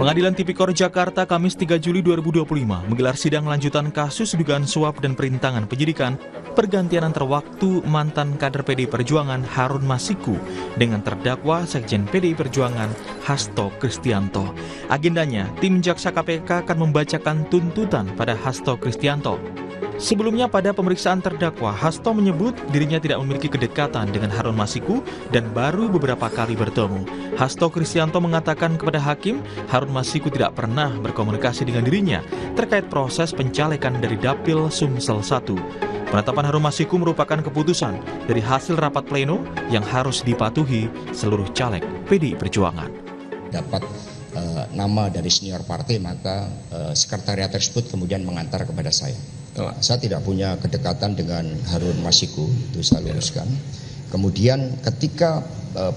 Pengadilan Tipikor Jakarta Kamis 3 Juli 2025 menggelar sidang lanjutan kasus dugaan suap dan perintangan penyidikan pergantian antar waktu mantan kader PDI Perjuangan Harun Masiku dengan terdakwa Sekjen PDI Perjuangan Hasto Kristianto. Agendanya, tim jaksa KPK akan membacakan tuntutan pada Hasto Kristianto. Sebelumnya pada pemeriksaan terdakwa, Hasto menyebut dirinya tidak memiliki kedekatan dengan Harun Masiku dan baru beberapa kali bertemu. Hasto Kristianto mengatakan kepada hakim, Harun Masiku tidak pernah berkomunikasi dengan dirinya terkait proses pencalekan dari Dapil Sumsel 1. Penetapan Harun Masiku merupakan keputusan dari hasil rapat pleno yang harus dipatuhi seluruh caleg PDI Perjuangan. Dapat nama dari senior partai, maka sekretariat tersebut kemudian mengantar kepada saya. Saya tidak punya kedekatan dengan Harun Masiku, itu saya luruskan. Kemudian ketika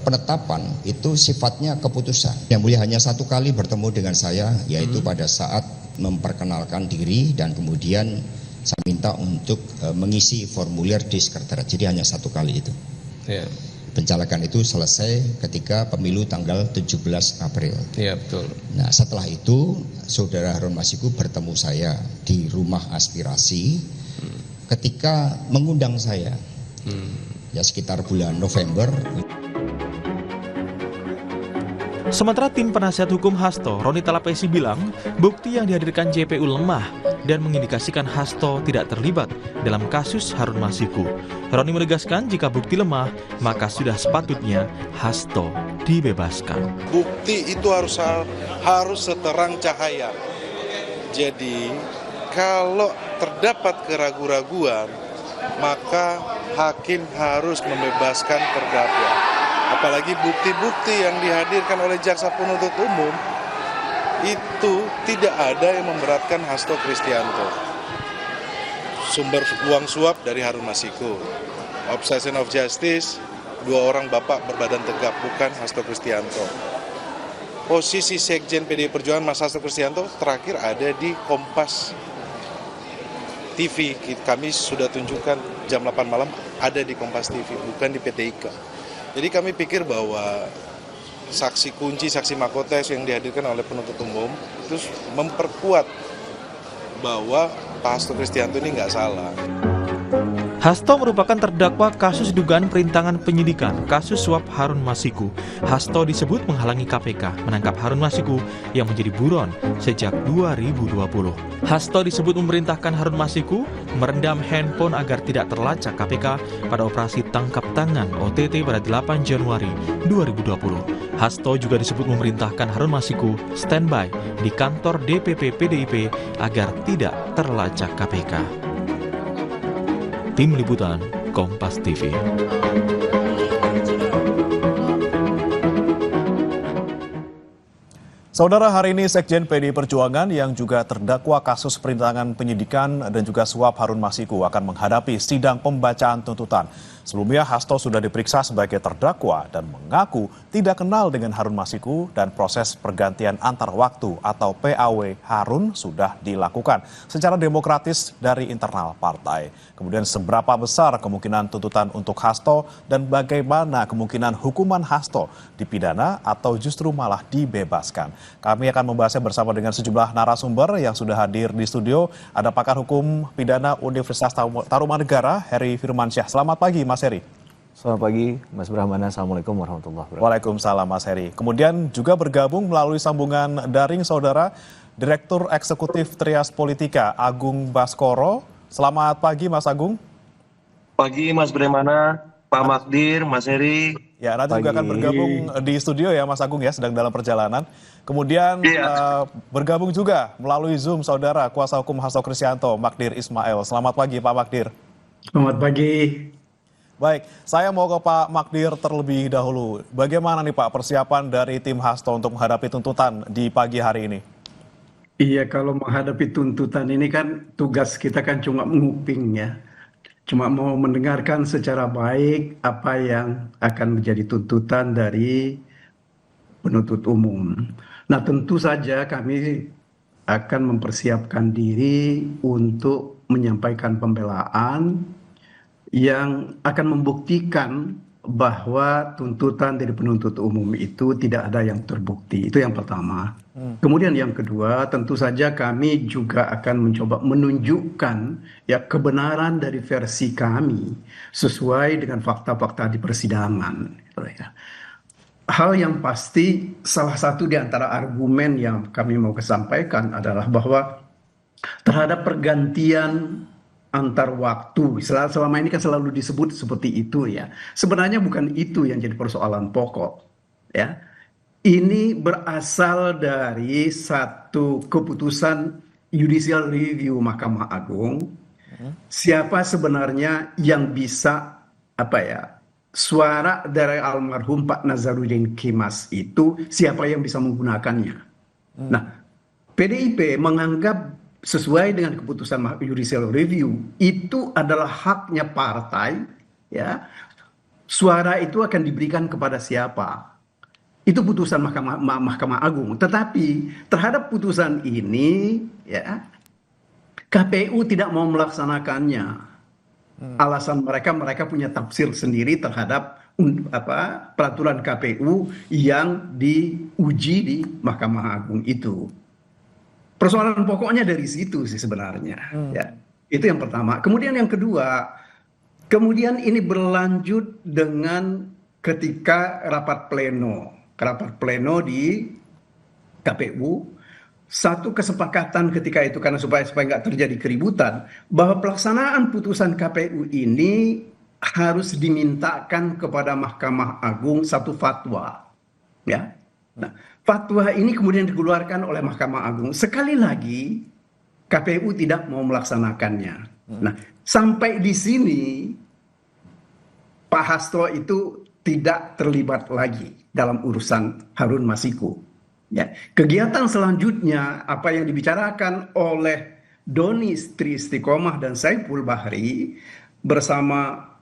penetapan itu sifatnya keputusan. Yang mulia hanya satu kali bertemu dengan saya, yaitu pada saat memperkenalkan diri dan kemudian saya minta untuk mengisi formulir di sekretariat. Jadi hanya satu kali itu. Pencalekan itu selesai ketika pemilu tanggal 17 April. Iya, betul. Nah, setelah itu Saudara Harun Masiku bertemu saya di Rumah Aspirasi ketika mengundang saya. Ya sekitar bulan November. Sementara tim penasihat hukum Hasto, Roni Talapesi bilang, bukti yang dihadirkan JPU lemah dan mengindikasikan Hasto tidak terlibat dalam kasus Harun Masiku. Roni menegaskan jika bukti lemah, maka sudah sepatutnya Hasto dibebaskan. Bukti itu harus seterang cahaya. Jadi, kalau terdapat keraguan-raguan, maka hakim harus membebaskan terdakwa. Apalagi bukti-bukti yang dihadirkan oleh jaksa penuntut umum itu tidak ada yang memberatkan Hasto Kristianto. Sumber uang suap dari Harun Masiku, obstruction of justice, 2 orang bapak berbadan tegap, bukan Hasto Kristianto. Posisi Sekjen PDI Perjuangan Mas Hasto Kristianto terakhir ada di Kompas TV. Kami sudah tunjukkan jam 8 malam ada di Kompas TV, bukan di PT IKA. Jadi kami pikir bahwa saksi kunci, saksi mahkota yang dihadirkan oleh penuntut umum itu memperkuat bahwa Pak Hasto Kristianto ini nggak salah. Hasto merupakan terdakwa kasus dugaan perintangan penyidikan kasus suap Harun Masiku. Hasto disebut menghalangi KPK menangkap Harun Masiku yang menjadi buron sejak 2020. Hasto disebut memerintahkan Harun Masiku merendam handphone agar tidak terlacak KPK pada operasi tangkap tangan OTT pada 8 Januari 2020. Hasto juga disebut memerintahkan Harun Masiku standby di kantor DPP PDIP agar tidak terlacak KPK. Tim Liputan Kompas TV. Saudara, hari ini Sekjen PDI Perjuangan yang juga terdakwa kasus perintangan penyidikan dan juga suap Harun Masiku akan menghadapi sidang pembacaan tuntutan. Sebelumnya Hasto sudah diperiksa sebagai terdakwa dan mengaku tidak kenal dengan Harun Masiku dan proses pergantian antar waktu atau PAW Harun sudah dilakukan secara demokratis dari internal partai. Kemudian seberapa besar kemungkinan tuntutan untuk Hasto dan bagaimana kemungkinan hukuman Hasto dipidana atau justru malah dibebaskan. Kami akan membahasnya bersama dengan sejumlah narasumber yang sudah hadir di studio. Ada pakar hukum pidana Universitas Tarumanegara, Heri Firmansyah. Selamat pagi, Mas Heri. Selamat pagi, Mas Brahmana. Assalamualaikum warahmatullahi wabarakatuh. Waalaikumsalam, Mas Heri. Kemudian juga bergabung melalui sambungan daring Saudara, Direktur Eksekutif Trias Politika, Agung Baskoro. Selamat pagi, Mas Agung. Pagi, Mas Brahmana, Pak Magdir, Mas Heri. Ya, nanti juga akan bergabung di studio ya, Mas Agung ya, sedang dalam perjalanan. Kemudian bergabung juga melalui Zoom Saudara, Kuasa Hukum Hasto Kristianto, Magdir Ismail. Selamat pagi, Pak Magdir. Selamat pagi. Baik, saya mau ke Pak Magdir terlebih dahulu. Bagaimana nih Pak persiapan dari tim Hasto untuk menghadapi tuntutan di pagi hari ini? Iya, kalau menghadapi tuntutan ini kan tugas kita kan cuma menguping ya. Cuma mau mendengarkan secara baik apa yang akan menjadi tuntutan dari penuntut umum. Nah, tentu saja kami akan mempersiapkan diri untuk menyampaikan pembelaan yang akan membuktikan bahwa tuntutan dari penuntut umum itu tidak ada yang terbukti. Itu yang pertama. Kemudian yang kedua, tentu saja kami juga akan mencoba menunjukkan ya kebenaran dari versi kami sesuai dengan fakta-fakta di persidangan. Gitu ya. Hal yang pasti, salah satu di antara argumen yang kami mau kesampaikan adalah bahwa terhadap pergantian antar waktu, selama ini kan selalu disebut seperti itu ya. Sebenarnya bukan itu yang jadi persoalan pokok ya. Ini berasal dari satu keputusan judicial review Mahkamah Agung. Siapa sebenarnya yang bisa suara dari almarhum Pak Nazarudin Kemas itu siapa yang bisa menggunakannya. Nah, PDIP menganggap sesuai dengan keputusan judicial review itu adalah haknya partai ya. Suara itu akan diberikan kepada siapa? Itu putusan Mahkamah Agung. Tetapi terhadap putusan ini ya KPU tidak mau melaksanakannya. Alasan mereka punya tafsir sendiri terhadap peraturan KPU yang diuji di Mahkamah Agung itu. Persoalan pokoknya dari situ sih sebenarnya. Ya. Itu yang pertama. Kemudian yang kedua, kemudian ini berlanjut dengan ketika rapat pleno di KPU. Satu kesepakatan ketika itu karena supaya nggak terjadi keributan bahwa pelaksanaan putusan KPU ini harus dimintakan kepada Mahkamah Agung satu fatwa. Ya. Nah, fatwa ini kemudian dikeluarkan oleh Mahkamah Agung. Sekali lagi KPU tidak mau melaksanakannya. Nah, sampai di sini Pak Hasto itu tidak terlibat lagi dalam urusan Harun Masiku. Ya, kegiatan selanjutnya apa yang dibicarakan oleh Doni Tri Istiqomah dan Saiful Bahri bersama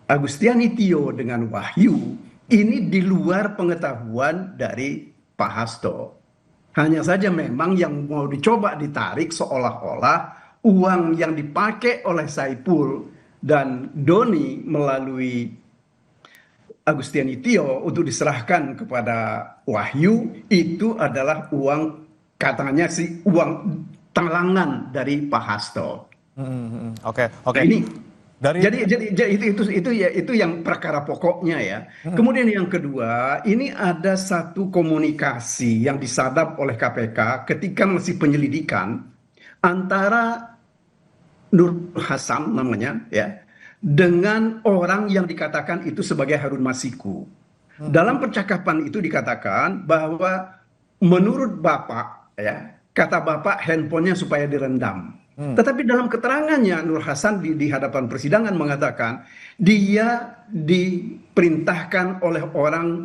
Agustiani Tio dengan Wahyu ini di luar pengetahuan dari Pak Hasto. Hanya saja memang yang mau dicoba ditarik seolah-olah uang yang dipakai oleh Saiful dan Doni melalui Agustiani Tio untuk diserahkan kepada Wahyu itu adalah uang katanya sih uang talangan dari Pak Hasto. Oke. Ini jadi itu yang perkara pokoknya ya. Kemudian yang kedua, ini ada satu komunikasi yang disadap oleh KPK ketika masih penyelidikan antara Nur Hasan namanya ya dengan orang yang dikatakan itu sebagai Harun Masiku. Dalam percakapan itu dikatakan bahwa menurut Bapak ya, kata Bapak handphonenya supaya direndam. Tetapi dalam keterangannya Nur Hasan di hadapan persidangan mengatakan dia diperintahkan oleh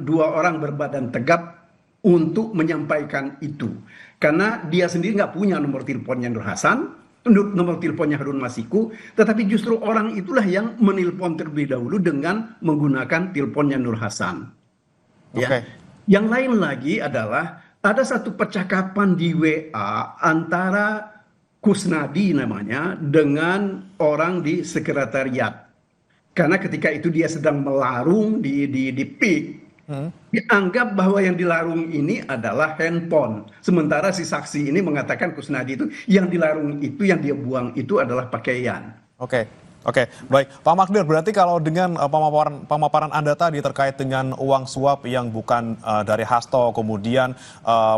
dua orang berbadan tegap untuk menyampaikan itu. Karena dia sendiri nggak punya nomor teleponnya Nur Hasan, nomor teleponnya Harun Masiku, tetapi justru orang itulah yang menelpon terlebih dahulu dengan menggunakan teleponnya Nur Hasan. Ya. Yang lain lagi adalah ada satu percakapan di WA antara Kusnadi namanya dengan orang di sekretariat. Karena ketika itu dia sedang melarung di PIK, dianggap bahwa yang dilarung ini adalah handphone. Sementara si saksi ini mengatakan Kusnadi itu yang dilarung itu, yang dia buang itu adalah pakaian. Oke, baik. Pak Magdir, berarti kalau dengan pemaparan Anda tadi terkait dengan uang suap yang bukan dari Hasto, kemudian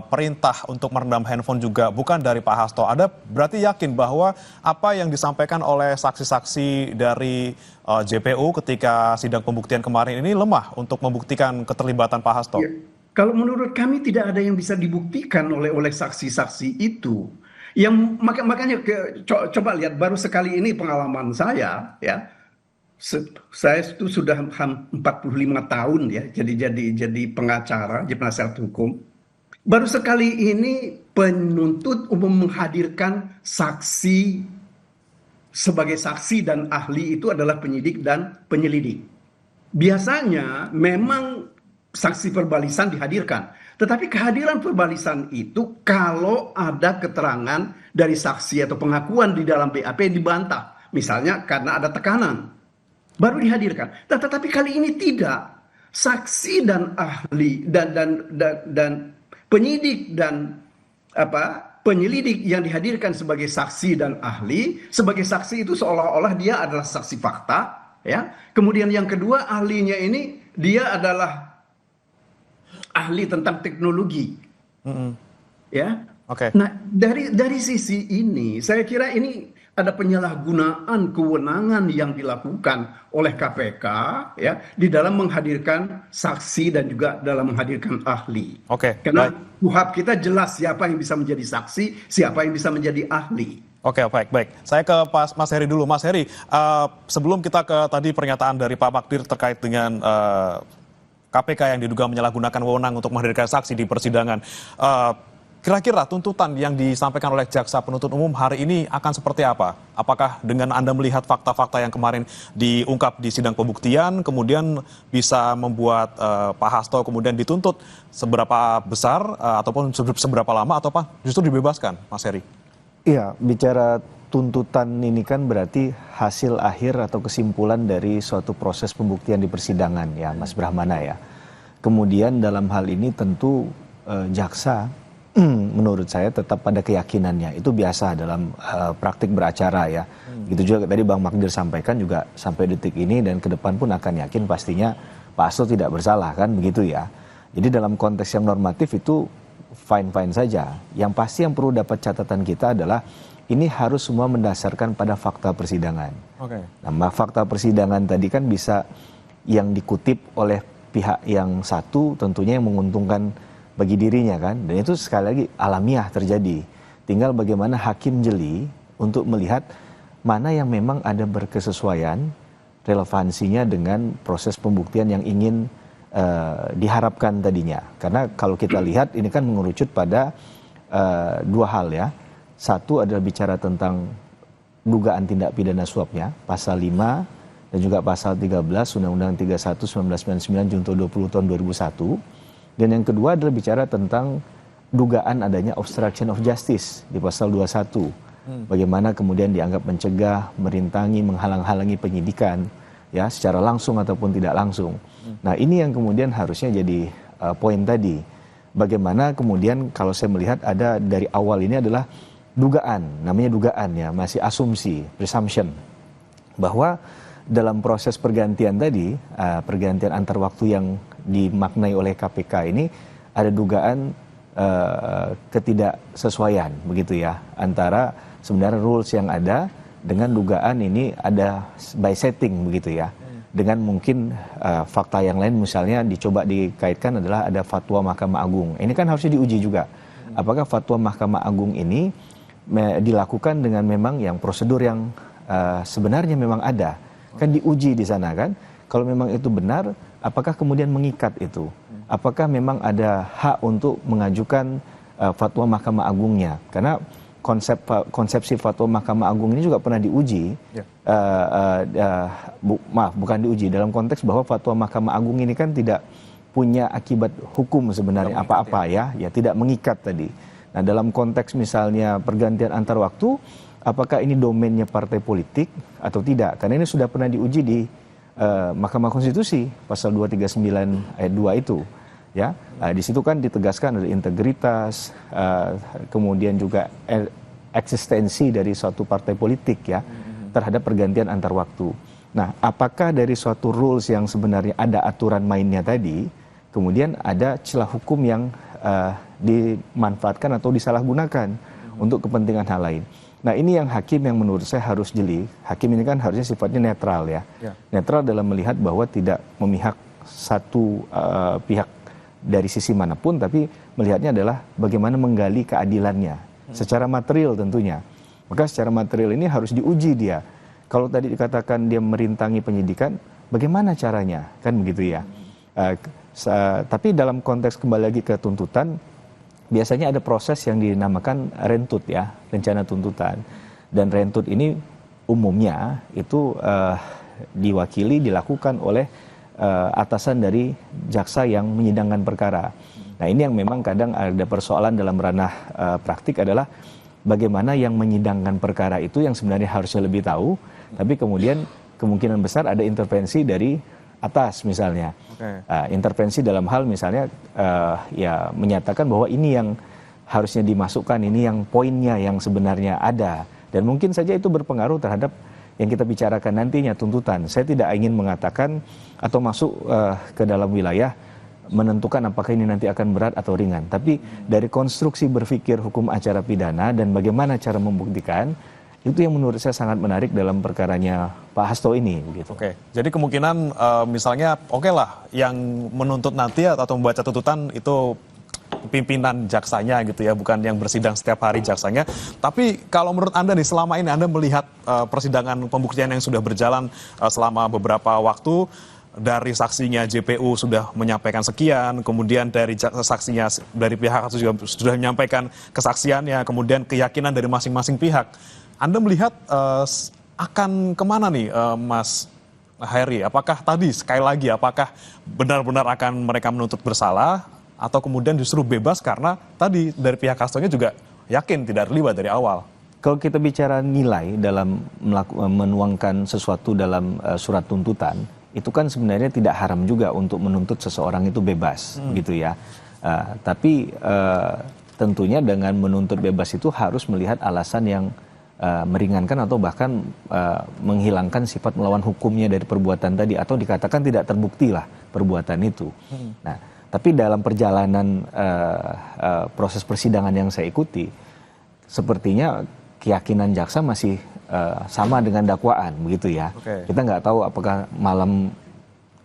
perintah untuk merendam handphone juga bukan dari Pak Hasto, Anda berarti yakin bahwa apa yang disampaikan oleh saksi-saksi dari JPU ketika sidang pembuktian kemarin ini lemah untuk membuktikan keterlibatan Pak Hasto? Ya, kalau menurut kami tidak ada yang bisa dibuktikan oleh saksi-saksi itu. Yang makanya coba lihat baru sekali ini pengalaman saya ya. Saya itu sudah 45 tahun ya jadi pengacara, jadi penasihat hukum. Baru sekali ini penuntut umum menghadirkan saksi sebagai saksi dan ahli itu adalah penyidik dan penyelidik. Biasanya memang saksi perbalisan dihadirkan. Tetapi kehadiran perbalisan itu kalau ada keterangan dari saksi atau pengakuan di dalam BAP dibantah. misalnya karena ada tekanan, baru dihadirkan. Tetapi kali ini tidak. Saksi dan ahli dan penyidik dan penyelidik yang dihadirkan sebagai saksi dan ahli, sebagai saksi itu seolah-olah dia adalah saksi fakta, ya. Kemudian yang kedua, ahlinya ini dia adalah ahli tentang teknologi, ya. Oke. Nah, dari sisi ini, saya kira ini ada penyalahgunaan kewenangan yang dilakukan oleh KPK, ya, di dalam menghadirkan saksi dan juga dalam menghadirkan ahli. Oke, Karena baik. KUHP kita jelas siapa yang bisa menjadi saksi, siapa yang bisa menjadi ahli. Oke, baik. Saya ke Mas Heri dulu. Mas Heri, sebelum kita ke tadi pernyataan dari Pak Magdir terkait dengan KPK yang diduga menyalahgunakan wewenang untuk menghadirkan saksi di persidangan. Kira-kira tuntutan yang disampaikan oleh Jaksa Penuntut Umum hari ini akan seperti apa? Apakah dengan Anda melihat fakta-fakta yang kemarin diungkap di sidang pembuktian, kemudian bisa membuat Pak Hasto kemudian dituntut seberapa besar ataupun seberapa lama, atau justru dibebaskan, Mas Heri? Iya, bicara tuntutan ini kan berarti hasil akhir atau kesimpulan dari suatu proses pembuktian di persidangan, ya Mas Brahmana ya. Kemudian dalam hal ini tentu jaksa menurut saya tetap pada keyakinannya. Itu biasa dalam praktik beracara ya. Gitu juga tadi Bang Magdir sampaikan juga sampai detik ini dan ke depan pun akan yakin pastinya Pak Hasto tidak bersalah, kan begitu ya. Jadi dalam konteks yang normatif itu fine-fine saja. Yang pasti yang perlu dapat catatan kita adalah ini harus semua mendasarkan pada fakta persidangan. Oke. Nah, fakta persidangan tadi kan bisa yang dikutip oleh pihak yang satu tentunya yang menguntungkan bagi dirinya kan, dan itu sekali lagi alamiah terjadi. Tinggal bagaimana hakim jeli untuk melihat mana yang memang ada berkesesuaian relevansinya dengan proses pembuktian yang ingin diharapkan tadinya. Karena kalau kita lihat ini kan mengerucut pada dua hal ya. Satu adalah bicara tentang dugaan tindak pidana suapnya, pasal 5 dan juga pasal 13 Undang-Undang 31 1999 Junto 20 tahun 2001. Dan yang kedua adalah bicara tentang dugaan adanya obstruction of justice di pasal 21. Bagaimana kemudian dianggap mencegah, merintangi, menghalang-halangi penyidikan ya secara langsung ataupun tidak langsung. Nah, ini yang kemudian harusnya jadi poin tadi. Bagaimana kemudian kalau saya melihat ada dari awal ini adalah dugaan, namanya dugaan ya, masih asumsi, presumption. Bahwa dalam proses pergantian tadi, pergantian antar waktu yang dimaknai oleh KPK ini ada dugaan ketidaksesuaian begitu ya antara sebenarnya rules yang ada dengan dugaan ini ada by setting begitu ya, dengan mungkin fakta yang lain misalnya dicoba dikaitkan adalah ada fatwa Mahkamah Agung. Ini kan harusnya diuji juga apakah fatwa Mahkamah Agung ini dilakukan dengan memang yang prosedur yang sebenarnya memang ada, kan diuji di sana kan. Kalau memang itu benar, apakah kemudian mengikat itu? Apakah memang ada hak untuk mengajukan fatwa Mahkamah Agungnya? Karena konsepsi fatwa Mahkamah Agung ini juga pernah diuji. Bukan diuji dalam konteks bahwa fatwa Mahkamah Agung ini kan tidak punya akibat hukum sebenarnya apa-apa ya, tidak mengikat tadi. Nah, dalam konteks misalnya pergantian antar waktu, apakah ini domainnya partai politik atau tidak? Karena ini sudah pernah diuji di Mahkamah Konstitusi pasal 239 ayat 2 itu ya. Di situ kan ditegaskan ada integritas, kemudian juga eksistensi dari suatu partai politik ya terhadap pergantian antar waktu. Nah, apakah dari suatu rules yang sebenarnya ada aturan mainnya tadi kemudian ada celah hukum yang dimanfaatkan atau disalahgunakan untuk kepentingan hal lain. Nah, ini yang hakim yang menurut saya harus jeli. Hakim ini kan harusnya sifatnya netral ya. Netral dalam melihat bahwa tidak memihak satu pihak dari sisi manapun, tapi melihatnya adalah bagaimana menggali keadilannya secara material tentunya. Maka secara material ini harus diuji dia. Kalau tadi dikatakan dia merintangi penyidikan, bagaimana caranya? Kan begitu ya. Tapi dalam konteks kembali lagi ke tuntutan, biasanya ada proses yang dinamakan rentut ya, rencana tuntutan. Dan rentut ini umumnya itu diwakili, dilakukan oleh atasan dari jaksa yang menyidangkan perkara. Nah, ini yang memang kadang ada persoalan dalam ranah praktik adalah bagaimana yang menyidangkan perkara itu yang sebenarnya harusnya lebih tahu, Tapi kemudian kemungkinan besar ada intervensi dari atas misalnya. Intervensi dalam hal misalnya ya menyatakan bahwa ini yang harusnya dimasukkan, ini yang poinnya yang sebenarnya ada. Dan mungkin saja itu berpengaruh terhadap yang kita bicarakan nantinya, tuntutan. Saya tidak ingin mengatakan atau masuk ke dalam wilayah menentukan apakah ini nanti akan berat atau ringan. Tapi dari konstruksi berpikir hukum acara pidana dan bagaimana cara membuktikan, itu yang menurut saya sangat menarik dalam perkaranya Pak Hasto ini. Gitu. Oke, jadi kemungkinan misalnya oke lah yang menuntut nanti atau membaca tuntutan itu pimpinan jaksanya gitu ya, bukan yang bersidang setiap hari jaksanya. Tapi kalau menurut Anda nih, selama ini Anda melihat persidangan pembuktian yang sudah berjalan selama beberapa waktu, dari saksinya JPU sudah menyampaikan sekian, kemudian dari saksinya dari pihak itu juga sudah menyampaikan kesaksiannya, kemudian keyakinan dari masing-masing pihak. Anda melihat akan kemana nih Mas Heri? Apakah tadi sekali lagi apakah benar-benar akan mereka menuntut bersalah atau kemudian justru bebas karena tadi dari pihak Hastonya juga yakin tidak terlibat dari awal? Kalau kita bicara nilai dalam menuangkan sesuatu dalam surat tuntutan, itu kan sebenarnya tidak haram juga untuk menuntut seseorang itu bebas, gitu ya. Tapi tentunya dengan menuntut bebas itu harus melihat alasan yang meringankan atau bahkan menghilangkan sifat melawan hukumnya dari perbuatan tadi, atau dikatakan tidak terbukti lah perbuatan itu. Nah, tapi dalam perjalanan proses persidangan yang saya ikuti, sepertinya keyakinan jaksa masih sama dengan dakwaan, begitu ya. Kita nggak tahu apakah malam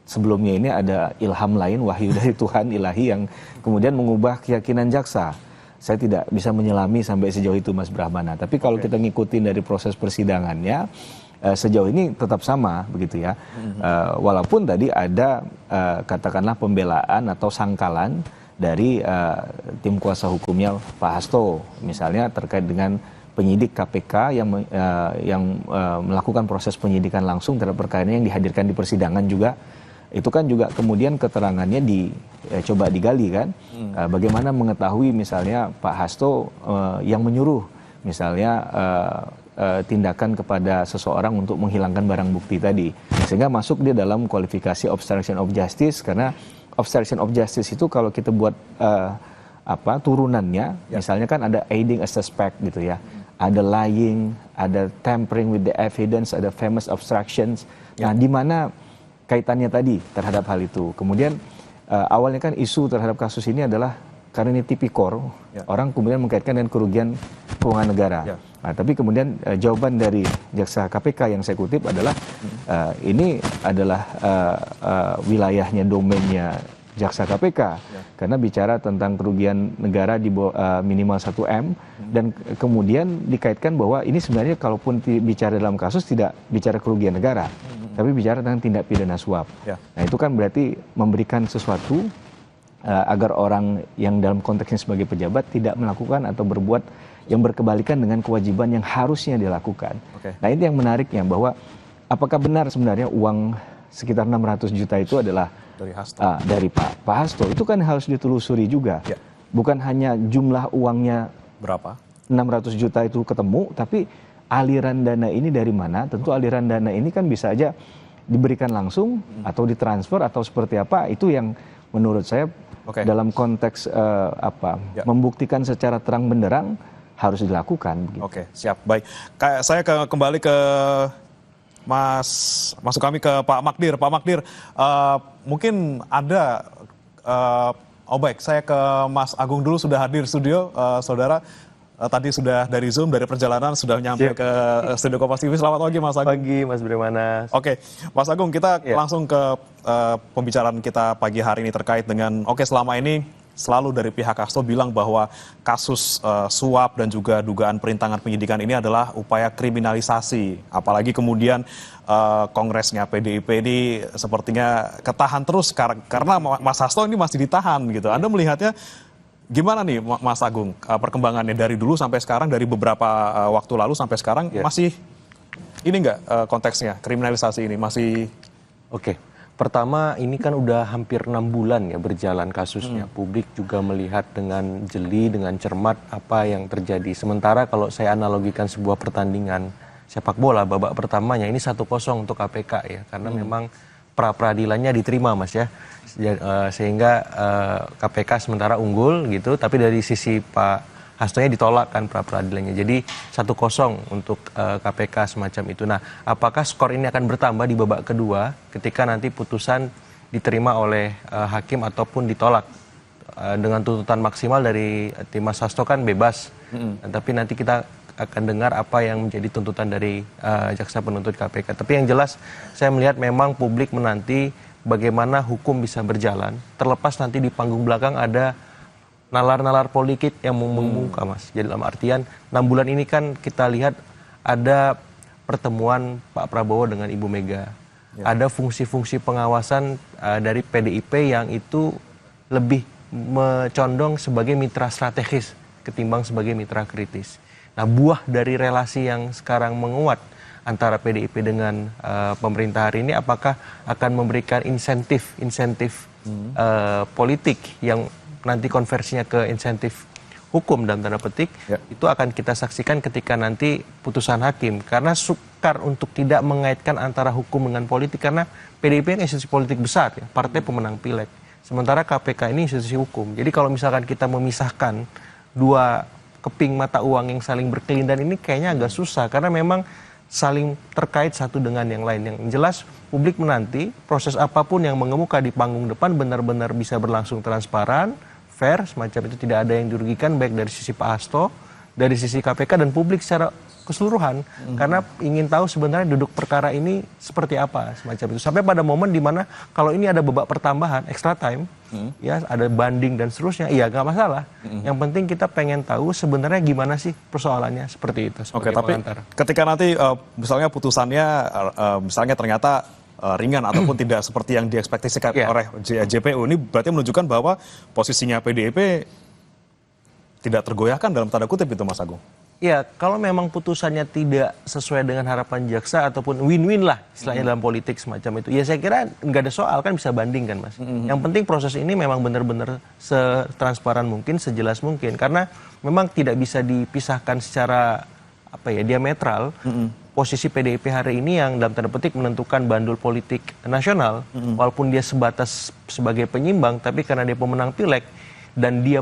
sebelumnya ini ada ilham lain, wahyu dari Tuhan ilahi yang kemudian mengubah keyakinan jaksa. Saya tidak bisa menyelami sampai sejauh itu, Mas Brahmana. Tapi kalau kita ngikutin dari proses persidangannya, sejauh ini tetap sama, begitu ya. Walaupun tadi ada katakanlah pembelaan atau sangkalan dari tim kuasa hukumnya Pak Hasto, misalnya terkait dengan penyidik KPK yang melakukan proses penyidikan langsung terhadap perkara yang dihadirkan di persidangan juga. Itu kan juga kemudian keterangannya coba digali kan, bagaimana mengetahui misalnya Pak Hasto yang menyuruh misalnya tindakan kepada seseorang untuk menghilangkan barang bukti tadi, sehingga masuk dia dalam kualifikasi obstruction of justice. Karena obstruction of justice itu kalau kita buat turunannya, misalnya kan ada aiding a suspect gitu ya, ada lying, ada tampering with the evidence, ada famous obstructions. Nah, di mana kaitannya tadi terhadap hal itu. Kemudian awalnya kan isu terhadap kasus ini adalah karena ini tipikor, orang kemudian mengkaitkan dengan kerugian keuangan negara. Nah, tapi kemudian jawaban dari jaksa KPK yang saya kutip adalah ini adalah wilayahnya, domainnya jaksa KPK, karena bicara tentang kerugian negara di minimal 1 M, dan kemudian dikaitkan bahwa ini sebenarnya kalaupun bicara dalam kasus tidak bicara kerugian negara, tapi bicara tentang tindak pidana suap. Nah, itu kan berarti memberikan sesuatu agar orang yang dalam konteksnya sebagai pejabat tidak melakukan atau berbuat yang berkebalikan dengan kewajiban yang harusnya dilakukan. Nah, ini yang menariknya, bahwa apakah benar sebenarnya uang sekitar 600 juta itu adalah dari Hasto. Dari Pak Hasto? Itu kan harus ditelusuri juga. Bukan hanya jumlah uangnya berapa, 600 juta itu ketemu, tapi aliran dana ini dari mana? Tentu aliran dana ini kan bisa aja diberikan langsung atau ditransfer atau seperti apa. Itu yang menurut saya dalam konteks membuktikan secara terang benderang harus dilakukan. Begitu. Siap, baik. Saya kembali ke masuk kami ke Pak Magdir. Pak Magdir, mungkin ada, baik, saya ke Mas Agung dulu, sudah hadir di studio, saudara. Tadi sudah dari Zoom, dari perjalanan, sudah nyampe ke studio Kompas TV. Selamat pagi, Mas Agung. Pagi, Mas Bremana. Mas Agung, kita langsung ke pembicaraan kita pagi hari ini terkait dengan, selama ini selalu dari pihak Hasto bilang bahwa kasus suap dan juga dugaan perintangan penyidikan ini adalah upaya kriminalisasi. Apalagi kemudian kongresnya PDIP ini sepertinya ketahan terus karena Mas Hasto ini masih ditahan gitu. Anda melihatnya gimana nih, Mas Agung, perkembangannya dari dulu sampai sekarang, dari beberapa waktu lalu sampai sekarang, masih ini enggak konteksnya, kriminalisasi ini masih? Pertama, ini kan udah hampir 6 bulan ya berjalan kasusnya. Publik juga melihat dengan jeli, dengan cermat apa yang terjadi. Sementara kalau saya analogikan sebuah pertandingan sepak bola babak pertamanya ini 1-0 untuk KPK ya, karena memang pra-peradilannya diterima Mas ya. Sehingga KPK sementara unggul gitu, tapi dari sisi Pak Hastonya ditolak kan pra-peradilannya. Jadi 1-0 untuk KPK semacam itu. Nah, apakah skor ini akan bertambah di babak kedua ketika nanti putusan diterima oleh hakim ataupun ditolak? Dengan tuntutan maksimal dari tim Mas Hasto kan bebas. Tapi nanti kita akan dengar apa yang menjadi tuntutan dari jaksa penuntut KPK. Tapi yang jelas saya melihat memang publik menanti bagaimana hukum bisa berjalan. Terlepas nanti di panggung belakang ada nalar-nalar politik yang membuka Mas. Jadi dalam artian 6 bulan ini kan kita lihat ada pertemuan Pak Prabowo dengan Ibu Mega. Ada fungsi-fungsi pengawasan dari PDIP yang itu lebih condong sebagai mitra strategis ketimbang sebagai mitra kritis. Nah, buah dari relasi yang sekarang menguat antara PDIP dengan pemerintah hari ini, apakah akan memberikan insentif politik yang nanti konversinya ke insentif hukum dalam tanda petik, itu akan kita saksikan ketika nanti putusan hakim. Karena sukar untuk tidak mengaitkan antara hukum dengan politik, karena PDIP ini institusi politik besar, ya, partai pemenang pileg. Sementara KPK ini institusi hukum. Jadi kalau misalkan kita memisahkan dua keping mata uang yang saling berkelindan ini kayaknya agak susah, karena memang saling terkait satu dengan yang lain. Yang jelas publik menanti proses apapun yang mengemuka di panggung depan benar-benar bisa berlangsung transparan, fair, semacam itu, tidak ada yang dirugikan baik dari sisi Pak Hasto, dari sisi KPK dan publik secara keseluruhan. Karena ingin tahu sebenarnya duduk perkara ini seperti apa, semacam itu. Sampai pada momen dimana kalau ini ada babak pertambahan, extra time, ya ada banding dan seterusnya, iya nggak masalah. Yang penting kita pengen tahu sebenarnya gimana sih persoalannya, seperti itu. Oke, tapi ketika nanti misalnya putusannya misalnya ternyata ringan ataupun tidak seperti yang diekspektasikan oleh JPU, ini berarti menunjukkan bahwa posisinya PDIP tidak tergoyahkan dalam tanda kutip itu, Mas Agung. Ya, kalau memang putusannya tidak sesuai dengan harapan jaksa ataupun win-win lah istilahnya dalam politik semacam itu, ya saya kira nggak ada soal, kan bisa banding kan Mas. Yang penting proses ini memang benar-benar setransparan mungkin, sejelas mungkin, karena memang tidak bisa dipisahkan secara diametral. Posisi PDIP hari ini yang dalam tanda petik menentukan bandul politik nasional, walaupun dia sebatas sebagai penyimbang, tapi karena dia pemenang pileg dan dia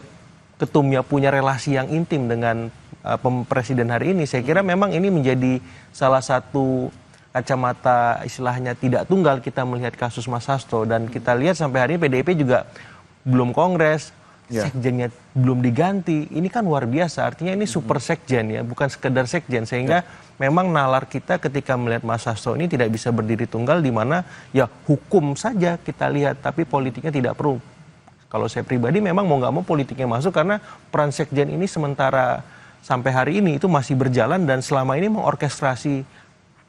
ketumnya punya relasi yang intim dengan presiden hari ini, saya kira memang ini menjadi salah satu kacamata istilahnya tidak tunggal kita melihat kasus Mas Hasto. Dan kita lihat sampai hari ini PDIP juga belum kongres, sekjennya belum diganti. Ini kan luar biasa, artinya ini super sekjen ya, bukan sekedar sekjen. Sehingga memang nalar kita ketika melihat Mas Hasto ini tidak bisa berdiri tunggal, di mana ya hukum saja kita lihat, tapi politiknya tidak perlu. Kalau saya pribadi memang mau nggak mau politiknya masuk, karena peran sekjen ini sementara sampai hari ini itu masih berjalan dan selama ini mengorkestrasi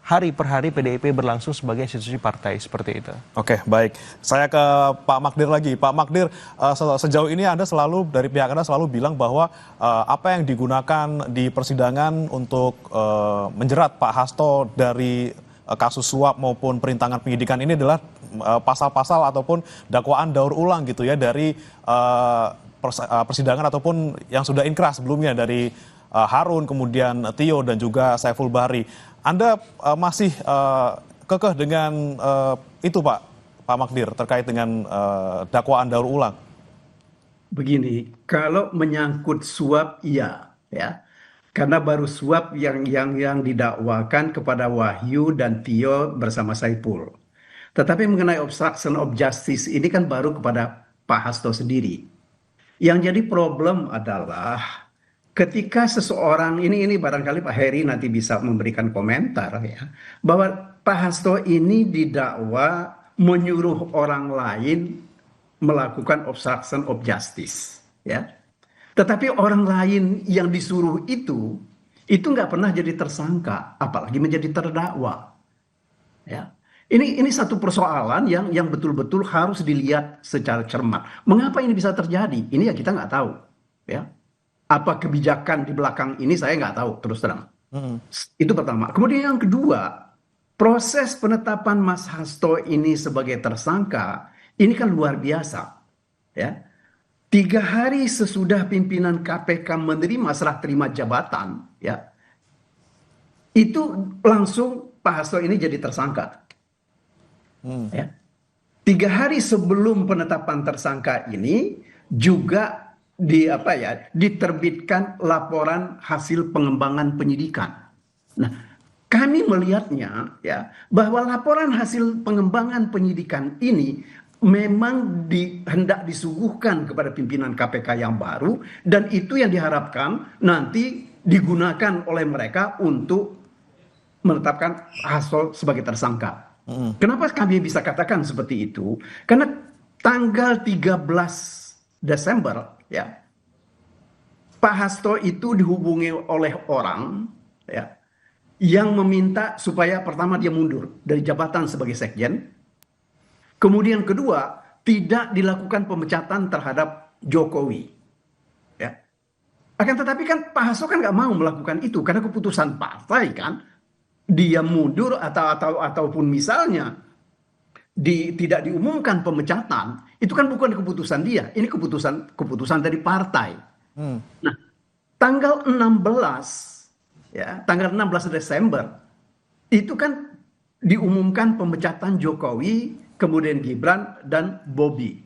hari per hari PDIP berlangsung sebagai institusi partai, seperti itu. Oke, baik. Saya ke Pak Magdir lagi. Pak Magdir, sejauh ini Anda selalu, dari pihak Anda selalu bilang bahwa apa yang digunakan di persidangan untuk menjerat Pak Hasto dari kasus suap maupun perintangan penyidikan ini adalah pasal-pasal ataupun dakwaan daur ulang gitu ya, dari persidangan ataupun yang sudah inkrah sebelumnya dari Harun, kemudian Tio dan juga Saiful Bahri. Anda masih kekeh dengan itu Pak Magdir terkait dengan dakwaan daur ulang? Begini, kalau menyangkut suap ya, karena baru suap yang didakwakan kepada Wahyu dan Tio bersama Saiful. Tetapi mengenai obstruction of justice ini kan baru kepada Pak Hasto sendiri. Yang jadi problem adalah ketika seseorang, ini barangkali Pak Heri nanti bisa memberikan komentar ya, bahwa Pak Hasto ini didakwa menyuruh orang lain melakukan obstruction of justice, ya. Tetapi orang lain yang disuruh itu nggak pernah jadi tersangka, apalagi menjadi terdakwa, ya. Ini satu persoalan yang betul-betul harus dilihat secara cermat. Mengapa ini bisa terjadi? Ini ya kita nggak tahu, ya. Apa kebijakan di belakang ini saya nggak tahu, terus terang. Itu pertama. Kemudian yang kedua, proses penetapan Mas Hasto ini sebagai tersangka ini kan luar biasa, ya. 3 hari sesudah pimpinan KPK menerima serah terima jabatan, ya, itu langsung Pak Hasto ini jadi tersangka. Ya. 3 hari sebelum penetapan tersangka ini juga diterbitkan laporan hasil pengembangan penyidikan. Nah, kami melihatnya ya bahwa laporan hasil pengembangan penyidikan ini memang hendak disuguhkan kepada pimpinan KPK yang baru, dan itu yang diharapkan nanti digunakan oleh mereka untuk menetapkan Hasto sebagai tersangka. Kenapa kami bisa katakan seperti itu? Karena tanggal 13 Desember ya, Pak Hasto itu dihubungi oleh orang ya yang meminta supaya pertama dia mundur dari jabatan sebagai sekjen. Kemudian kedua, tidak dilakukan pemecatan terhadap Jokowi. Ya. Akan tetapi kan Pak Hasto kan nggak mau melakukan itu karena keputusan partai kan. Dia mundur ataupun misalnya tidak diumumkan pemecatan, itu kan bukan keputusan dia, ini keputusan dari partai. Nah, tanggal 16 Desember itu kan diumumkan pemecatan Jokowi, kemudian Gibran dan Bobi.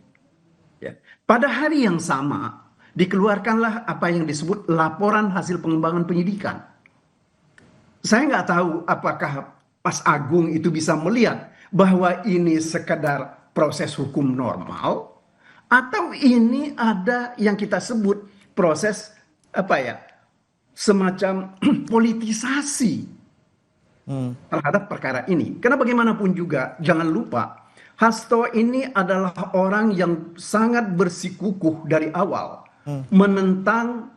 Ya. Pada hari yang sama dikeluarkanlah apa yang disebut laporan hasil pengembangan penyidikan. Saya nggak tahu apakah Mas Agung itu bisa melihat bahwa ini sekedar proses hukum normal atau ini ada yang kita sebut proses semacam politisasi terhadap perkara ini. Karena bagaimanapun juga jangan lupa Hasto ini adalah orang yang sangat bersikukuh dari awal menentang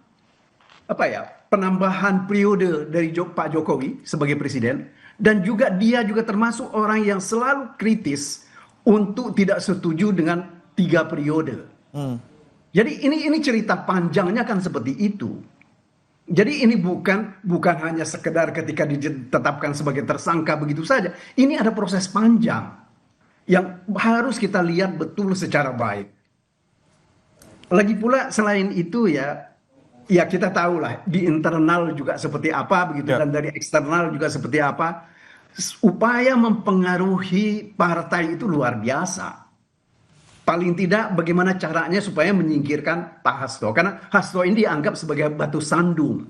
penambahan periode dari Pak Jokowi sebagai presiden, dan juga dia juga termasuk orang yang selalu kritis untuk tidak setuju dengan 3 periode. Jadi ini cerita panjangnya kan seperti itu. Jadi ini bukan hanya sekedar ketika ditetapkan sebagai tersangka begitu saja. Ini ada proses panjang yang harus kita lihat betul secara baik. Lagi pula selain itu ya kita tahulah di internal juga seperti apa begitu, dan dari eksternal juga seperti apa. Upaya mempengaruhi partai itu luar biasa. Paling tidak bagaimana caranya supaya menyingkirkan Pak Hasto, karena Hasto ini dianggap sebagai batu sandung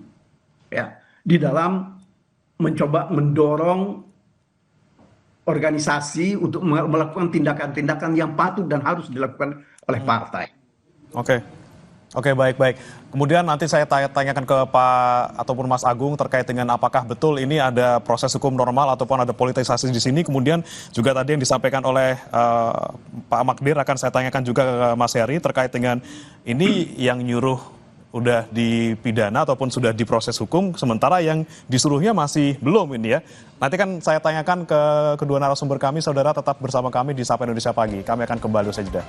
ya di dalam mencoba mendorong organisasi untuk melakukan tindakan-tindakan yang patut dan harus dilakukan oleh partai. Oke, baik. Kemudian nanti saya tanyakan ke Pak ataupun Mas Agung terkait dengan apakah betul ini ada proses hukum normal ataupun ada politisasi di sini. Kemudian juga tadi yang disampaikan oleh Pak Magdir akan saya tanyakan juga ke Mas Heri terkait dengan ini yang nyuruh udah dipidana ataupun sudah diproses hukum, sementara yang disuruhnya masih belum ini ya. Nanti kan saya tanyakan ke kedua narasumber kami, saudara tetap bersama kami di Sapa Indonesia Pagi. Kami akan kembali usai jeda.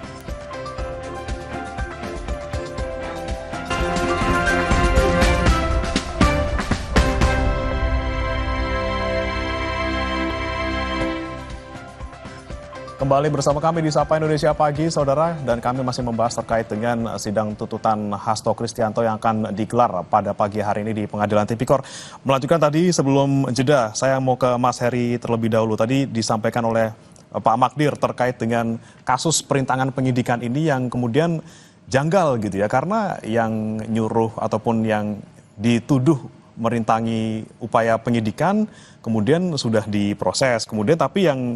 Kembali bersama kami di Sapa Indonesia Pagi, saudara, dan kami masih membahas terkait dengan sidang tuntutan Hasto Kristianto yang akan digelar pada pagi hari ini di Pengadilan Tipikor. Melanjutkan tadi sebelum jeda, saya mau ke Mas Heri terlebih dahulu. Tadi disampaikan oleh Pak Magdir terkait dengan kasus perintangan penyidikan ini yang kemudian janggal gitu ya, karena yang nyuruh ataupun yang dituduh merintangi upaya penyidikan kemudian sudah diproses, kemudian tapi yang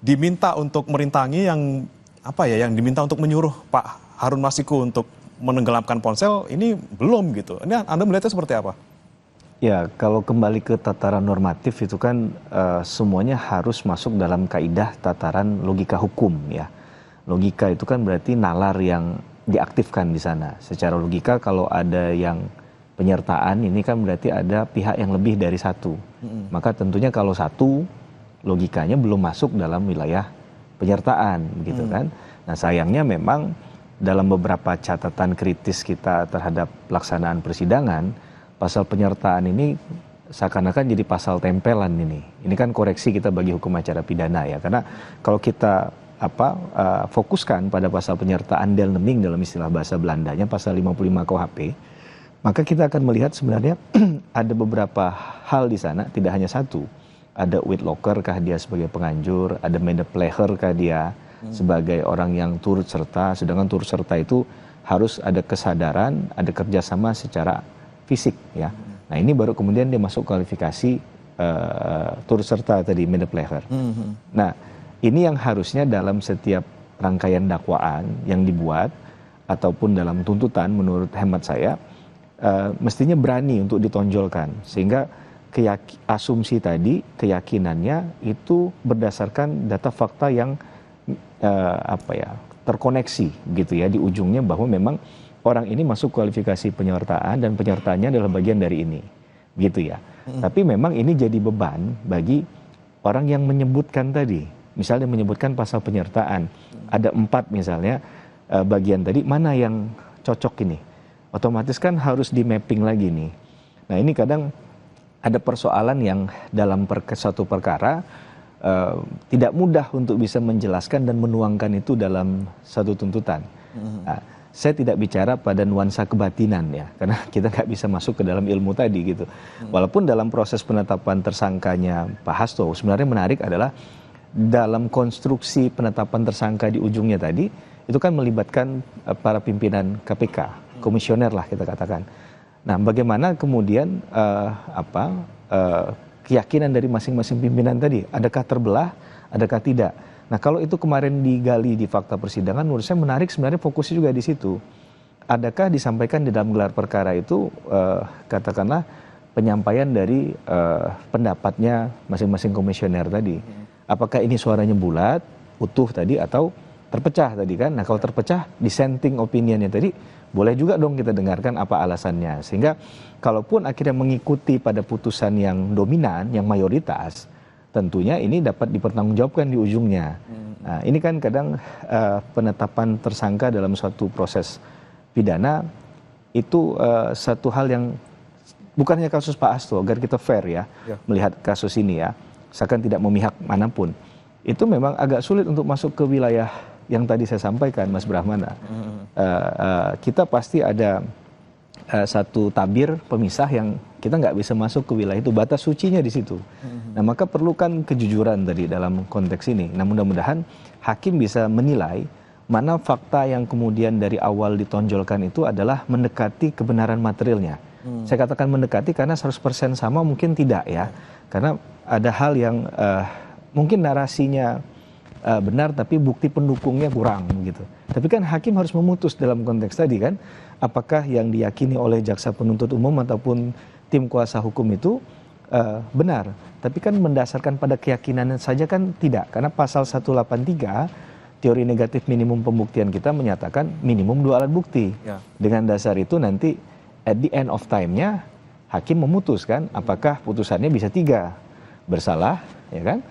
diminta untuk merintangi yang diminta untuk menyuruh Pak Harun Masiku untuk menenggelamkan ponsel ini belum gitu. Ini Anda melihatnya seperti apa? Ya, kalau kembali ke tataran normatif itu kan semuanya harus masuk dalam kaidah tataran logika hukum ya. Logika itu kan berarti nalar yang diaktifkan di sana. Secara logika kalau ada yang penyertaan ini kan berarti ada pihak yang lebih dari satu. Maka tentunya kalau satu logikanya belum masuk dalam wilayah penyertaan gitu kan. Nah sayangnya memang dalam beberapa catatan kritis kita terhadap pelaksanaan persidangan, pasal penyertaan ini seakan-akan jadi pasal tempelan ini. Ini kan koreksi kita bagi hukum acara pidana ya, karena kalau kita fokuskan pada pasal penyertaan deelneming dalam istilah bahasa Belandanya, pasal 55 KUHP, maka kita akan melihat sebenarnya ada beberapa hal di sana, tidak hanya satu. Ada Whitlocker kah dia sebagai penganjur, ada Medepleher kah dia sebagai orang yang turut serta, sedangkan turut serta itu harus ada kesadaran, ada kerjasama secara fisik ya. Nah ini baru kemudian dia masuk kualifikasi turut serta tadi Medepleher. Nah ini yang harusnya dalam setiap rangkaian dakwaan yang dibuat ataupun dalam tuntutan menurut hemat saya mestinya berani untuk ditonjolkan sehingga asumsi tadi keyakinannya itu berdasarkan data fakta yang terkoneksi gitu ya di ujungnya bahwa memang orang ini masuk kualifikasi penyertaan dan penyertaannya adalah bagian dari ini gitu ya. Tapi memang ini jadi beban bagi orang yang menyebutkan tadi, misalnya menyebutkan pasal penyertaan ada 4 misalnya bagian tadi mana yang cocok ini, otomatis kan harus di mapping lagi nih. Nah ini kadang ada persoalan yang dalam satu perkara tidak mudah untuk bisa menjelaskan dan menuangkan itu dalam satu tuntutan. Nah, saya tidak bicara pada nuansa kebatinan ya, karena kita nggak bisa masuk ke dalam ilmu tadi gitu. Walaupun dalam proses penetapan tersangkanya Pak Hasto sebenarnya menarik adalah dalam konstruksi penetapan tersangka di ujungnya tadi itu kan melibatkan para pimpinan KPK, komisioner lah kita katakan. Nah, bagaimana kemudian keyakinan dari masing-masing pimpinan tadi, adakah terbelah, adakah tidak? Nah, kalau itu kemarin digali di fakta persidangan, menurut saya menarik sebenarnya fokusnya juga di situ. Adakah disampaikan di dalam gelar perkara itu, katakanlah penyampaian dari pendapatnya masing-masing komisioner tadi? Apakah ini suaranya bulat, utuh tadi, atau terpecah tadi kan? Nah, kalau terpecah, dissenting opinionnya tadi, boleh juga dong kita dengarkan apa alasannya. Sehingga kalaupun akhirnya mengikuti pada putusan yang dominan, yang mayoritas, tentunya ini dapat dipertanggungjawabkan di ujungnya. Nah, ini kan kadang penetapan tersangka dalam suatu proses pidana itu satu hal yang bukan hanya kasus Pak Hasto, agar kita fair ya melihat kasus ini ya, seakan tidak memihak manapun. Itu memang agak sulit untuk masuk ke wilayah yang tadi saya sampaikan, Mas Brahmana. Kita pasti ada satu tabir pemisah yang kita nggak bisa masuk ke wilayah itu, batas sucinya di situ. Nah, maka perlukan kejujuran tadi dalam konteks ini. Nah, mudah-mudahan hakim bisa menilai mana fakta yang kemudian dari awal ditonjolkan itu adalah mendekati kebenaran materialnya. Saya katakan mendekati karena 100% sama mungkin tidak ya. Karena ada hal yang mungkin narasinya benar tapi bukti pendukungnya kurang gitu. Tapi kan hakim harus memutus dalam konteks tadi kan, apakah yang diyakini oleh jaksa penuntut umum ataupun tim kuasa hukum itu benar. Tapi kan mendasarkan pada keyakinan saja kan tidak, karena pasal 183 teori negatif minimum pembuktian kita menyatakan minimum 2 alat bukti. Dengan dasar itu nanti at the end of time-nya hakim memutuskan apakah putusannya bisa 3, bersalah ya kan,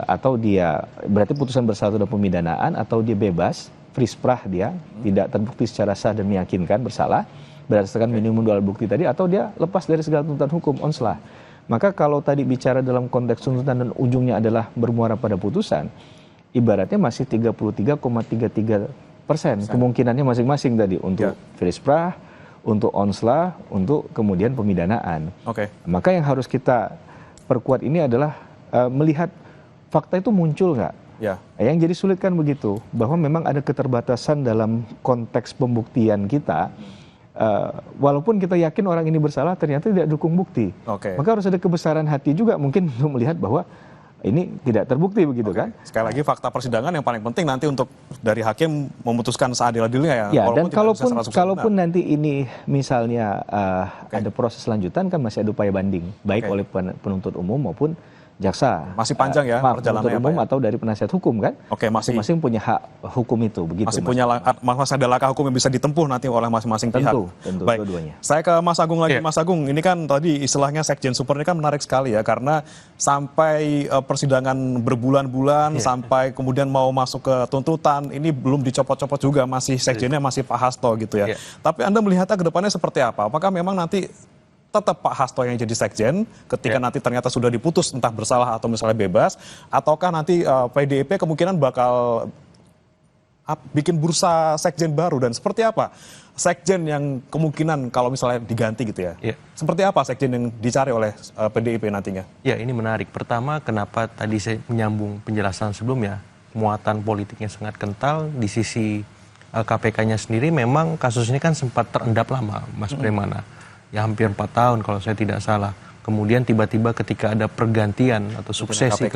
atau dia berarti putusan bersalah dan pemidanaan, atau dia bebas, free sprach, dia tidak terbukti secara sah dan meyakinkan bersalah berdasarkan minimum 2 alat bukti tadi, atau dia lepas dari segala tuntutan hukum, onslah. Maka kalau tadi bicara dalam konteks tuntutan dan ujungnya adalah bermuara pada putusan, ibaratnya masih 33,33% kemungkinannya masing-masing tadi untuk free sprach, untuk onslah, untuk kemudian pemidanaan. Maka yang harus kita perkuat ini adalah melihat fakta itu muncul nggak? Yang jadi sulit kan begitu, bahwa memang ada keterbatasan dalam konteks pembuktian kita. Walaupun kita yakin orang ini bersalah, ternyata tidak dukung bukti. Maka harus ada kebesaran hati juga mungkin untuk melihat bahwa ini tidak terbukti begitu kan. Sekali lagi fakta persidangan yang paling penting nanti untuk dari hakim mememuskan seadil-adilnya ya. Dan kalaupun nanti ini misalnya ada proses lanjutan kan masih ada upaya banding, baik oleh penuntut umum maupun jaksa. Masih panjang ya perjalanannya umum atau dari penasihat hukum kan. Masing-masing punya hak hukum itu begitu. Masih ada langkah hukum yang bisa ditempuh nanti oleh masing-masing pihak. Tentu baik. Dua-duanya. Saya ke Mas Agung lagi. Mas Agung, ini kan tadi istilahnya sekjen super ini kan menarik sekali ya, karena sampai persidangan berbulan-bulan sampai kemudian mau masuk ke tuntutan ini belum dicopot-copot juga, masih sekjennya masih Pak Hasto gitu ya. Tapi Anda melihatnya ke depannya seperti apa? Apakah memang nanti tetap Pak Hasto yang jadi sekjen ketika nanti ternyata sudah diputus entah bersalah atau misalnya bebas, ataukah nanti PDIP kemungkinan bakal bikin bursa sekjen baru, dan seperti apa sekjen yang kemungkinan kalau misalnya diganti gitu ya? Seperti apa sekjen yang dicari oleh PDIP nantinya? Ya, ini menarik. Pertama, kenapa tadi saya menyambung penjelasan sebelumnya, muatan politiknya sangat kental. Di sisi KPK-nya sendiri memang kasus ini kan sempat terendap lama, Mas Bremana. Ya hampir 4 tahun kalau saya tidak salah. Kemudian tiba-tiba ketika ada pergantian atau suksesi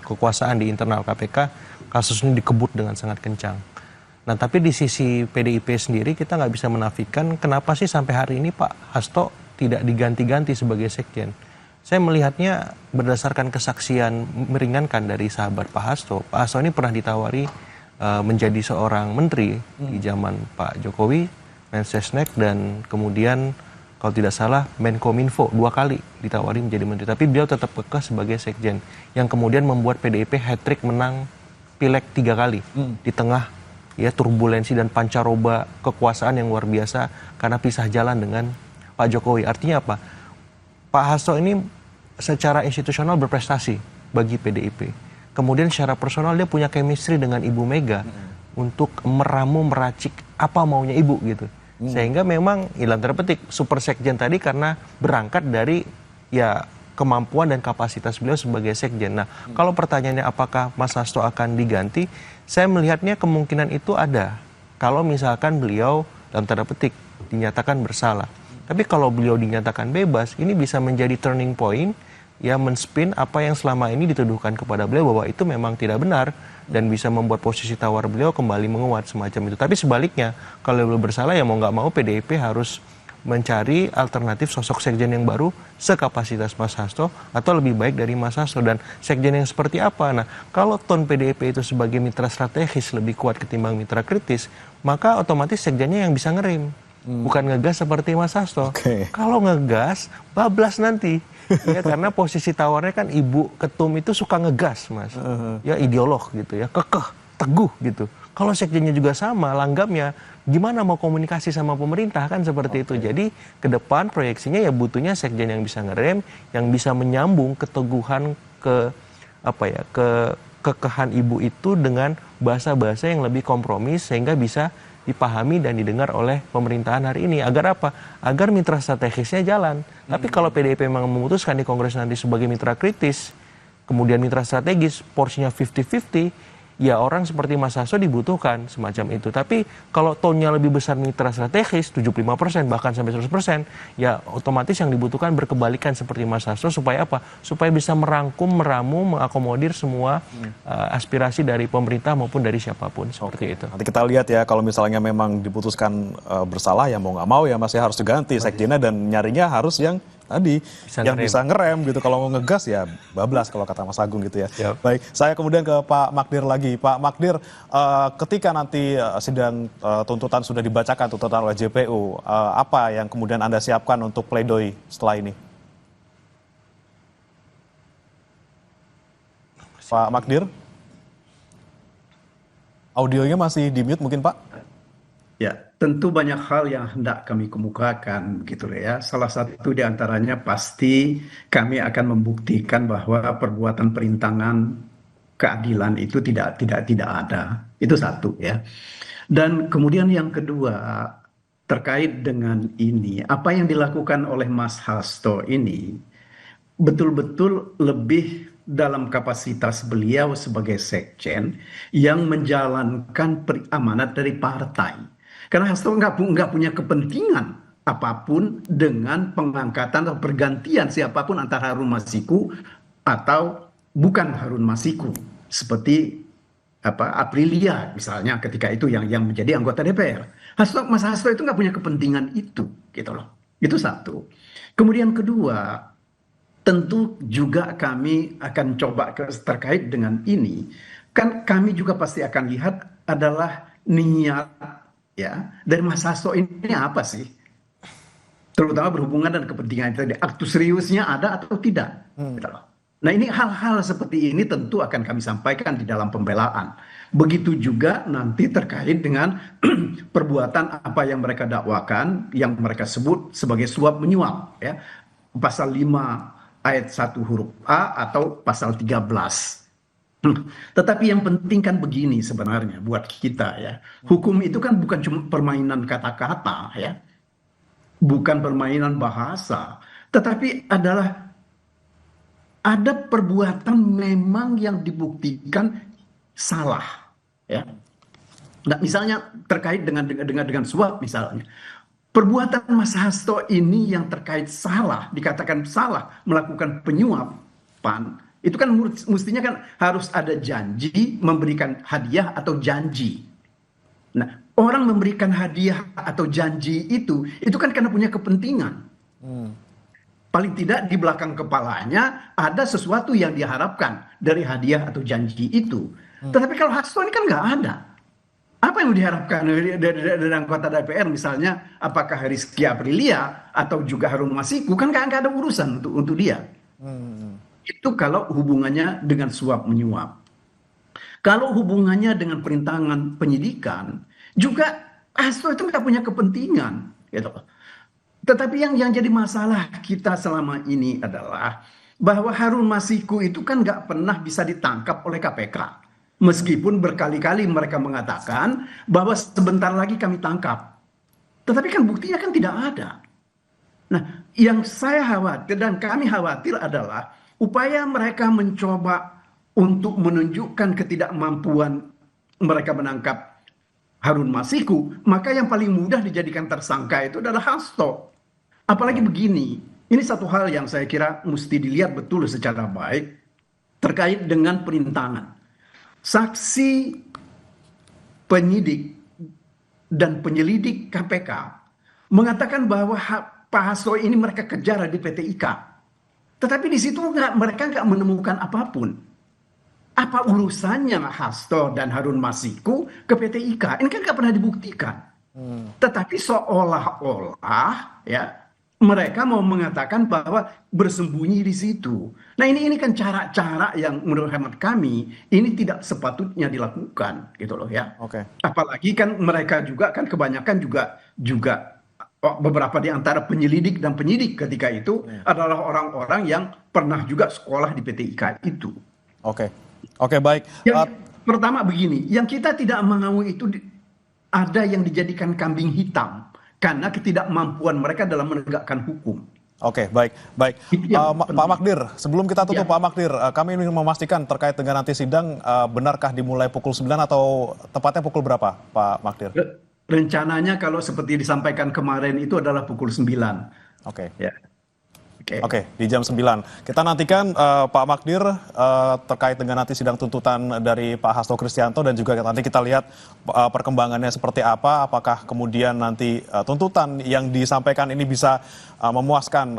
kekuasaan di internal KPK, kasus ini dikebut dengan sangat kencang. Nah, tapi di sisi PDIP sendiri kita nggak bisa menafikan kenapa sih sampai hari ini Pak Hasto tidak diganti-ganti sebagai sekjen. Saya melihatnya berdasarkan kesaksian meringankan dari sahabat Pak Hasto. Pak Hasto ini pernah ditawari menjadi seorang menteri di zaman Pak Jokowi, Mensesnek, dan kemudian kalau tidak salah Menkominfo 2 kali ditawari menjadi menteri. Tapi beliau tetap kekeh sebagai sekjen yang kemudian membuat PDIP hat-trick menang pileg 3 kali di tengah ya turbulensi dan pancaroba kekuasaan yang luar biasa karena pisah jalan dengan Pak Jokowi. Artinya apa? Pak Hasto ini secara institusional berprestasi bagi PDIP. Kemudian secara personal dia punya chemistry dengan Ibu Mega untuk meramu meracik apa maunya Ibu gitu. Sehingga memang dalam tanda petik super sekjen tadi karena berangkat dari ya kemampuan dan kapasitas beliau sebagai sekjen. Nah, kalau pertanyaannya apakah Mas Hasto akan diganti, saya melihatnya kemungkinan itu ada. Kalau misalkan beliau dalam tanda petik dinyatakan bersalah. Tapi kalau beliau dinyatakan bebas, ini bisa menjadi turning point ya men-spin apa yang selama ini dituduhkan kepada beliau bahwa itu memang tidak benar dan bisa membuat posisi tawar beliau kembali menguat semacam itu. Tapi sebaliknya, kalau beliau bersalah ya mau nggak mau PDIP harus mencari alternatif sosok sekjen yang baru sekapasitas Mas Hasto atau lebih baik dari Mas Hasto, dan sekjen yang seperti apa. Nah, kalau tone PDIP itu sebagai mitra strategis lebih kuat ketimbang mitra kritis, maka otomatis sekjennya yang bisa ngerem. Bukan ngegas seperti Mas Hasto. Kalau ngegas, bablas nanti. Ya, karena posisi tawarnya kan Ibu Ketum itu suka ngegas, Mas. Ya ideolog gitu ya, kekeh, teguh gitu. Kalau sekjennya juga sama, langgamnya, gimana mau komunikasi sama pemerintah kan seperti itu. Jadi ke depan proyeksinya ya butuhnya sekjen yang bisa ngerem, yang bisa menyambung keteguhan kekehan Ibu itu dengan bahasa-bahasa yang lebih kompromis sehingga bisa dipahami dan didengar oleh pemerintahan hari ini. Agar apa? Agar mitra strategisnya jalan. Tapi kalau PDIP memang memutuskan di Kongres nanti sebagai mitra kritis, kemudian mitra strategis, porsinya 50-50, ya orang seperti Mas Hasto dibutuhkan semacam itu. Tapi kalau tone-nya lebih besar mitra strategis, 75%, bahkan sampai 100%, ya otomatis yang dibutuhkan berkebalikan seperti Mas Hasto. Supaya apa? Supaya bisa merangkum, meramu, mengakomodir semua aspirasi dari pemerintah maupun dari siapapun. Seperti itu. Nanti kita lihat ya, kalau misalnya memang diputuskan bersalah, ya mau nggak mau ya Mas ya harus diganti sekjennya, dan nyarinya harus yang tadi yang bisa ngerem gitu. Kalau mau ngegas ya bablas kalau kata Mas Agung gitu ya. Baik, saya kemudian ke Pak Magdir lagi. Pak Magdir, ketika nanti sidang tuntutan sudah dibacakan, tuntutan oleh JPU, apa yang kemudian Anda siapkan untuk pledoi setelah ini? Pak Magdir? Audionya masih di mute mungkin Pak? Ya, tentu banyak hal yang hendak kami kemukakan gitu ya. Salah satu di antaranya pasti kami akan membuktikan bahwa perbuatan perintangan keadilan itu tidak ada. Itu satu ya. Dan kemudian yang kedua terkait dengan ini, apa yang dilakukan oleh Mas Hasto ini betul-betul lebih dalam kapasitas beliau sebagai sekjen yang menjalankan amanat dari partai. Karena Hasto nggak punya kepentingan apapun dengan pengangkatan atau pergantian siapapun antara Harun Masiku atau bukan Harun Masiku, seperti Aprilia misalnya ketika itu yang menjadi anggota DPR. Mas Hasto itu nggak punya kepentingan itu, gitu loh. Itu satu. Kemudian kedua, tentu juga kami akan coba terkait dengan ini. Kan kami juga pasti akan lihat adalah niat ya dari Mas Hasto ini apa sih, terutama berhubungan dengan kepentingan tadi, aktu seriusnya ada atau tidak. Nah, ini hal-hal seperti ini tentu akan kami sampaikan di dalam pembelaan. Begitu juga nanti terkait dengan perbuatan apa yang mereka dakwakan, yang mereka sebut sebagai suap menyuap ya, pasal 5 ayat 1 huruf A atau pasal 13 Tetapi yang penting kan begini sebenarnya buat kita ya. Hukum itu kan bukan cuma permainan kata-kata ya. Bukan permainan bahasa, tetapi adalah ada perbuatan memang yang dibuktikan salah ya. Nah, misalnya terkait dengan suap misalnya. Perbuatan Mas Hasto ini yang terkait salah, dikatakan salah melakukan penyuapan, itu kan mestinya kan harus ada janji memberikan hadiah atau janji. Nah, orang memberikan hadiah atau janji itu kan karena punya kepentingan. Paling tidak di belakang kepalanya ada sesuatu yang diharapkan dari hadiah atau janji itu. Tetapi kalau Hasto ini kan nggak ada. Apa yang diharapkan dari anggota DPR misalnya, apakah Rizky Aprilia atau juga Harun Masiku, kan nggak ada urusan untuk dia. Itu kalau hubungannya dengan suap menyuap. Kalau hubungannya dengan perintangan penyidikan, juga Hasto itu nggak punya kepentingan, gitu. Tetapi yang jadi masalah kita selama ini adalah bahwa Harun Masiku itu kan nggak pernah bisa ditangkap oleh KPK. Meskipun berkali-kali mereka mengatakan bahwa sebentar lagi kami tangkap. Tetapi kan buktinya kan tidak ada. Nah, yang saya khawatir dan kami khawatir adalah upaya mereka mencoba untuk menunjukkan ketidakmampuan mereka menangkap Harun Masiku, maka yang paling mudah dijadikan tersangka itu adalah Hasto. Apalagi begini, ini satu hal yang saya kira mesti dilihat betul secara baik terkait dengan perintangan. Saksi, penyidik, dan penyelidik KPK mengatakan bahwa Pak Hasto ini mereka kejar di PT IKA. Tetapi di situ mereka nggak menemukan apapun. Apa urusannya Hasto dan Harun Masiku ke PT IKA? Ini kan nggak pernah dibuktikan. Tetapi seolah-olah ya mereka mau mengatakan bahwa bersembunyi di situ. Nah ini kan cara-cara yang menurut hemat kami ini tidak sepatutnya dilakukan, gitu loh ya. Oke. Apalagi kan mereka juga kan kebanyakan juga beberapa di antara penyelidik dan penyidik ketika itu adalah orang-orang yang pernah juga sekolah di PT IKA itu. Oke, baik. Yang pertama begini, yang kita tidak mau itu ada yang dijadikan kambing hitam karena ketidakmampuan mereka dalam menegakkan hukum. Oke, baik. Pak Magdir, sebelum kita tutup Pak Magdir, kami ingin memastikan terkait dengan nanti sidang, benarkah dimulai pukul 9 atau tepatnya pukul berapa Pak Magdir? Rencananya kalau seperti disampaikan kemarin itu adalah pukul 9. Oke. Ya. Oke, di jam 9. Kita nantikan Pak Magdir terkait dengan nanti sidang tuntutan dari Pak Hasto Kristianto dan juga nanti kita lihat perkembangannya seperti apa, apakah kemudian nanti tuntutan yang disampaikan ini bisa memuaskan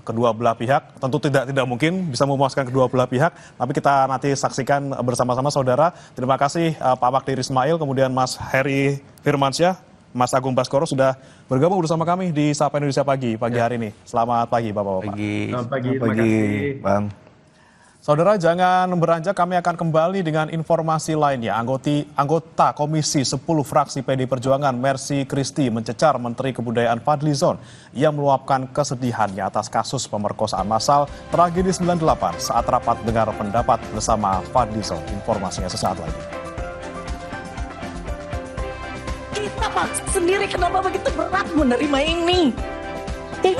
kedua belah pihak. Tentu tidak mungkin bisa memuaskan kedua belah pihak, tapi kita nanti saksikan bersama-sama saudara. Terima kasih Pak Magdir Ismail, kemudian Mas Heri Firmansyah, Mas Agung Baskoro sudah bergabung bersama kami di Sapa Indonesia Pagi hari ini. Selamat pagi Bapak-Bapak. Selamat pagi, terima kasih. Bang. Saudara, jangan beranjak, kami akan kembali dengan informasi lainnya. Anggota Komisi 10 fraksi PD Perjuangan Mercy Christie mencecar Menteri Kebudayaan Fadlizon yang meluapkan kesedihannya atas kasus pemerkosaan massal tragedi 98 saat rapat dengar pendapat bersama Fadlizon. Informasinya sesaat lagi. Kita paksa sendiri, kenapa begitu berat menerima ini?